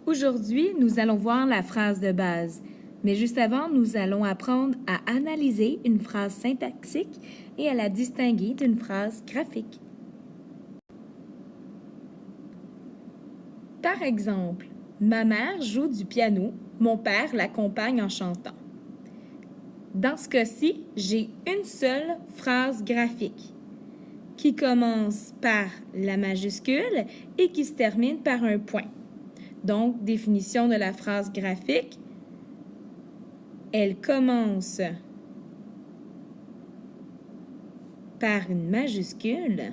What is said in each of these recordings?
Aujourd'hui, nous allons voir la phrase de base. Mais juste avant, nous allons apprendre à analyser une phrase syntaxique et à la distinguer d'une phrase graphique. Par exemple, ma mère joue du piano, mon père l'accompagne en chantant. Dans ce cas-ci, j'ai une seule phrase graphique qui commence par la majuscule et qui se termine par un point. Donc, définition de la phrase graphique, elle commence par une majuscule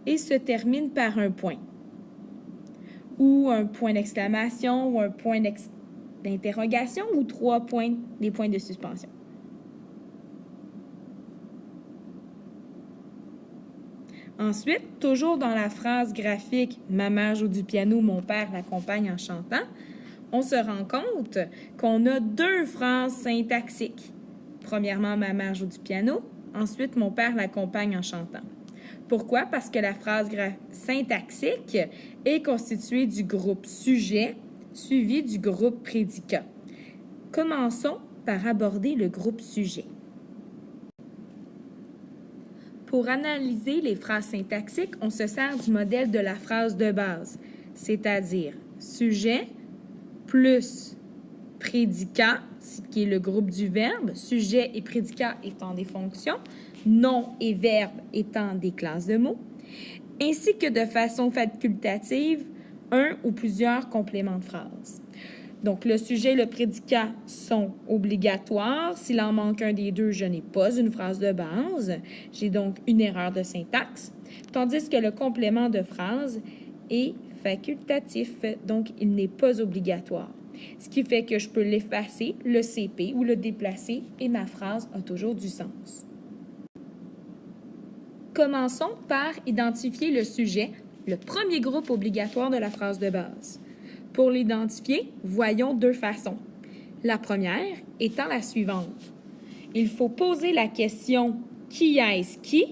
et se termine par un point, ou un point d'exclamation, ou un point d'interrogation, ou trois points, des points de suspension. Ensuite, toujours dans la phrase graphique « Ma mère joue du piano, mon père l'accompagne en chantant », on se rend compte qu'on a deux phrases syntaxiques. Premièrement, « Ma mère joue du piano », ensuite « Mon père l'accompagne en chantant ». Pourquoi? Parce que la phrase syntaxique est constituée du groupe sujet suivi du groupe prédicat. Commençons par aborder le groupe sujet. Pour analyser les phrases syntaxiques, on se sert du modèle de la phrase de base, c'est-à-dire sujet plus prédicat, qui est le groupe du verbe, sujet et prédicat étant des fonctions, nom et verbe étant des classes de mots, ainsi que de façon facultative, un ou plusieurs compléments de phrase. Donc, le sujet et le prédicat sont obligatoires. S'il en manque un des deux, je n'ai pas une phrase de base. J'ai donc une erreur de syntaxe. Tandis que le complément de phrase est facultatif, donc il n'est pas obligatoire. Ce qui fait que je peux l'effacer, le CP ou le déplacer et ma phrase a toujours du sens. Commençons par identifier le sujet, le premier groupe obligatoire de la phrase de base. Pour l'identifier, voyons deux façons. La première étant la suivante. Il faut poser la question « Qui est-ce qui ?»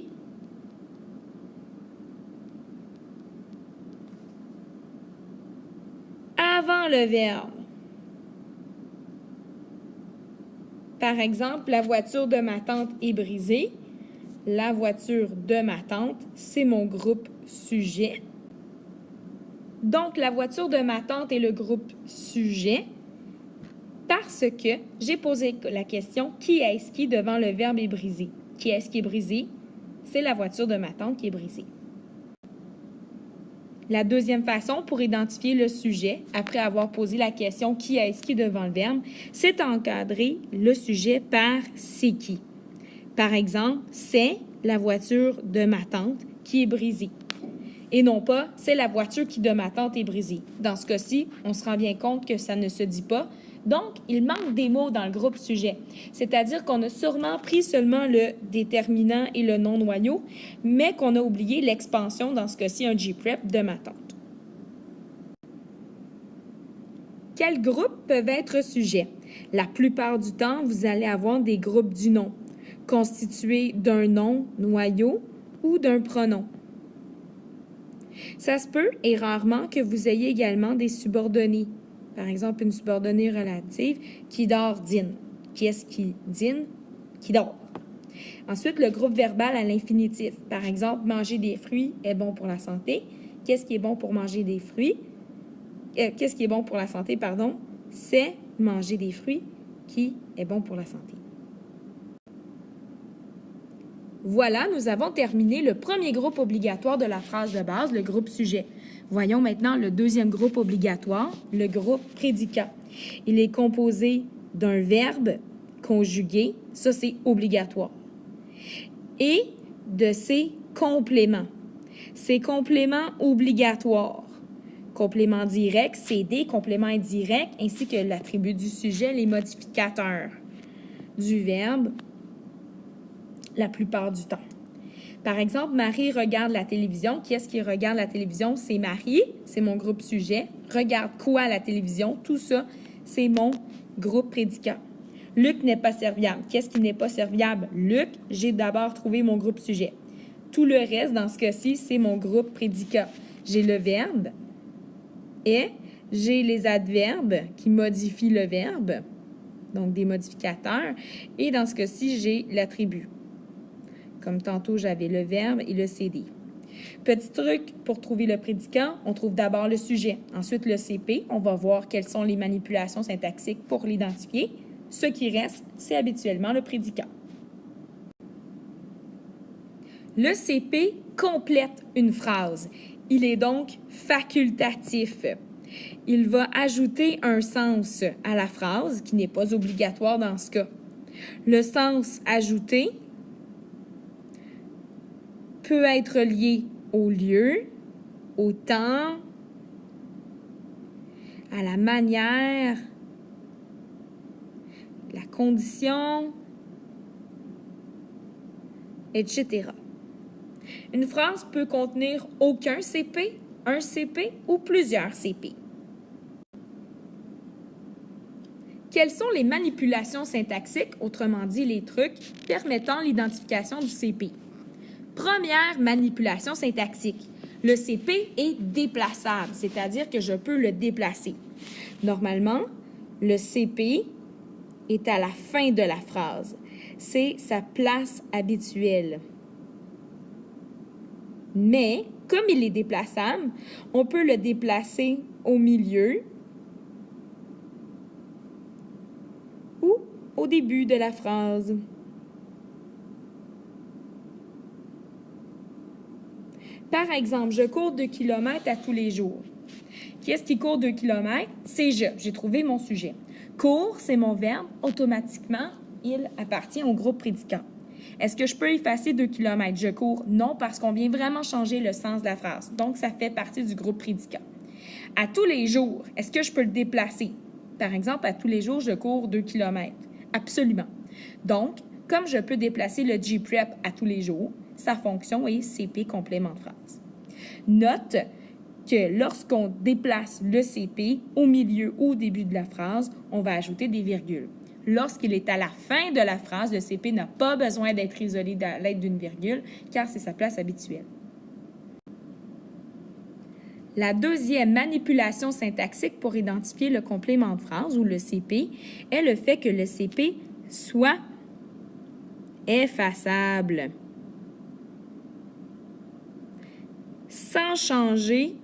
avant le verbe. Par exemple, la voiture de ma tante est brisée. La voiture de ma tante, c'est mon groupe sujet. Donc, la voiture de ma tante est le groupe sujet parce que j'ai posé la question « Qui est-ce qui ?» devant le verbe « est brisé ». Qui est-ce qui est brisé? C'est la voiture de ma tante qui est brisée. La deuxième façon pour identifier le sujet, après avoir posé la question « Qui est-ce qui ?» devant le verbe, c'est encadrer le sujet par « c'est qui ». Par exemple, c'est la voiture de ma tante qui est brisée. Et non pas, c'est la voiture qui de ma tante est brisée. Dans ce cas-ci, on se rend bien compte que ça ne se dit pas. Donc, il manque des mots dans le groupe sujet. C'est-à-dire qu'on a sûrement pris seulement le déterminant et le non-noyau, mais qu'on a oublié l'expansion, dans ce cas-ci, un G-prep de ma tante. Quels groupes peuvent être sujets? La plupart du temps, vous allez avoir des groupes du nom, constitués d'un nom, noyau ou d'un pronom. Ça se peut, et rarement, que vous ayez également des subordonnés. Par exemple, une subordonnée relative qui dort, dîne. Qui est-ce qui dîne? Qui dort. Ensuite, le groupe verbal à l'infinitif. Par exemple, manger des fruits est bon pour la santé. Qu'est-ce qui est bon pour manger des fruits? Qu'est-ce qui est bon pour la santé, pardon? C'est manger des fruits qui est bon pour la santé. Voilà, nous avons terminé le premier groupe obligatoire de la phrase de base, le groupe sujet. Voyons maintenant le deuxième groupe obligatoire, le groupe prédicat. Il est composé d'un verbe conjugué, ça c'est obligatoire, et de ses compléments. Ses compléments obligatoires. Complément direct, CD, complément indirect, ainsi que l'attribut du sujet, les modificateurs du verbe, la plupart du temps. Par exemple, Marie regarde la télévision. Qui est-ce qui regarde la télévision? C'est Marie, c'est mon groupe sujet. Regarde quoi à la télévision? Tout ça, c'est mon groupe prédicat. Luc n'est pas serviable. Qu'est-ce qui n'est pas serviable? Luc, j'ai d'abord trouvé mon groupe sujet. Tout le reste, dans ce cas-ci, c'est mon groupe prédicat. J'ai le verbe « est », j'ai les adverbes qui modifient le verbe, donc des modificateurs, et dans ce cas-ci, j'ai l'attribut. Comme tantôt, j'avais le verbe et le CD. Petit truc pour trouver le prédicat, on trouve d'abord le sujet, ensuite le CP. On va voir quelles sont les manipulations syntaxiques pour l'identifier. Ce qui reste, c'est habituellement le prédicat. Le CP complète une phrase. Il est donc facultatif. Il va ajouter un sens à la phrase qui n'est pas obligatoire dans ce cas. Le sens ajouté peut être lié au lieu, au temps, à la manière, la condition, etc. Une phrase peut contenir aucun CP, un CP ou plusieurs CP. Quelles sont les manipulations syntaxiques, autrement dit les trucs, permettant l'identification du CP? Première manipulation syntaxique. Le CP est déplaçable, c'est-à-dire que je peux le déplacer. Normalement, le CP est à la fin de la phrase. C'est sa place habituelle. Mais, comme il est déplaçable, on peut le déplacer au milieu ou au début de la phrase. Par exemple, je cours 2 km à tous les jours. Qui est-ce qui court 2 km? C'est je. J'ai trouvé mon sujet. Court, c'est mon verbe. Automatiquement, il appartient au groupe prédicat. Est-ce que je peux effacer 2 km? Je cours. Non, parce qu'on vient vraiment changer le sens de la phrase. Donc, ça fait partie du groupe prédicat. À tous les jours, est-ce que je peux le déplacer? Par exemple, à tous les jours, je cours 2 km. Absolument. Donc, comme je peux déplacer le G-Prep à tous les jours, sa fonction est CP complément de phrase. Note que lorsqu'on déplace le CP au milieu ou au début de la phrase, on va ajouter des virgules. Lorsqu'il est à la fin de la phrase, le CP n'a pas besoin d'être isolé à l'aide d'une virgule, car c'est sa place habituelle. La deuxième manipulation syntaxique pour identifier le complément de phrase, ou le CP, est le fait que le CP soit effaçable, sans changer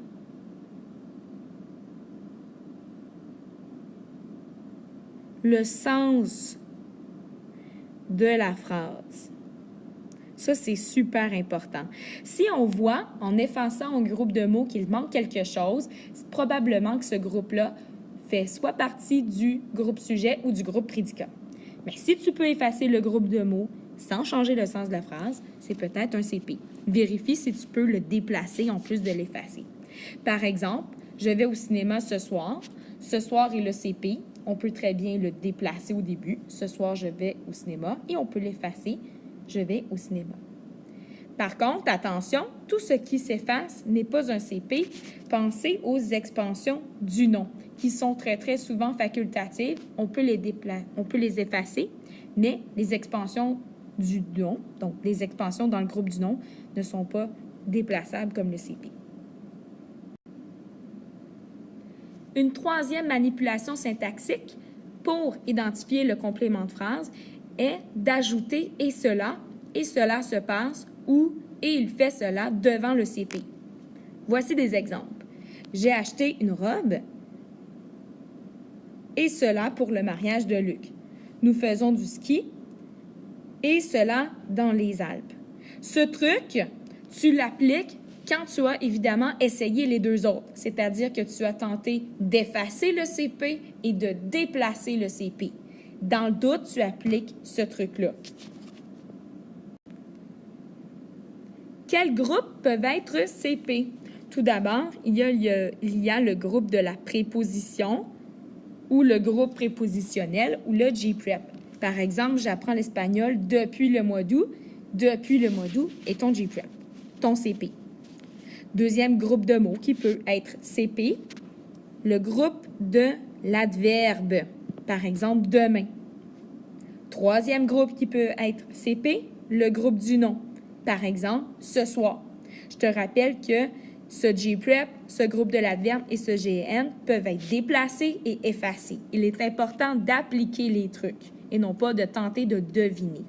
le sens de la phrase. Ça, c'est super important. Si on voit, en effaçant un groupe de mots qu'il manque quelque chose, c'est probablement que ce groupe-là fait soit partie du groupe sujet ou du groupe prédicat. Mais si tu peux effacer le groupe de mots sans changer le sens de la phrase, c'est peut-être un CP. Vérifie si tu peux le déplacer en plus de l'effacer. Par exemple, je vais au cinéma ce soir. Ce soir est le CP. On peut très bien le déplacer au début. Ce soir, je vais au cinéma et on peut l'effacer. Je vais au cinéma. Par contre, attention, tout ce qui s'efface n'est pas un CP. Pensez aux expansions du nom, qui sont très, très souvent facultatives. On peut les effacer, mais les expansions du nom, donc les expansions dans le groupe du nom, ne sont pas déplaçables comme le CP. Une troisième manipulation syntaxique pour identifier le complément de phrase est d'ajouter « et cela se passe » ou « et il fait cela » devant le CP. Voici des exemples. J'ai acheté une robe et cela pour le mariage de Luc. Nous faisons du ski et cela dans les Alpes. Ce truc, tu l'appliques quand tu as évidemment essayé les deux autres, c'est-à-dire que tu as tenté d'effacer le CP et de déplacer le CP. Dans le doute, tu appliques ce truc-là. Quels groupes peuvent être CP? Tout d'abord, il y a le groupe de la préposition ou le groupe prépositionnel ou le G-Prep. Par exemple, j'apprends l'espagnol depuis le mois d'août. Depuis le mois d'août est ton G-Prep, ton CP. Deuxième groupe de mots qui peut être CP, le groupe de l'adverbe. Par exemple, demain. Troisième groupe qui peut être CP, le groupe du nom. Par exemple, ce soir. Je te rappelle que ce J-prep, ce groupe de l'adverbe et ce GN peuvent être déplacés et effacés. Il est important d'appliquer les trucs et non pas de tenter de deviner.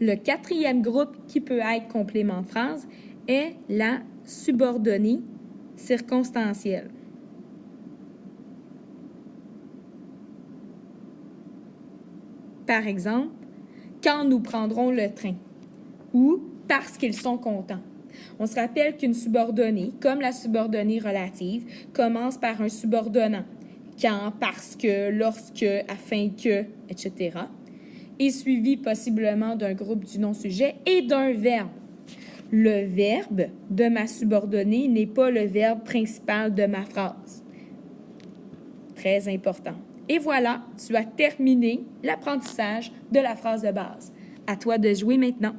Le quatrième groupe qui peut être complément de phrase est la subordonnée circonstancielle. Par exemple, quand nous prendrons le train ou parce qu'ils sont contents. On se rappelle qu'une subordonnée, comme la subordonnée relative, commence par un subordonnant. Quand, parce que, lorsque, afin que, etc. est suivi possiblement d'un groupe du non-sujet et d'un verbe. Le verbe de ma subordonnée n'est pas le verbe principal de ma phrase. Très important. Et voilà, tu as terminé l'apprentissage de la phrase de base. À toi de jouer maintenant.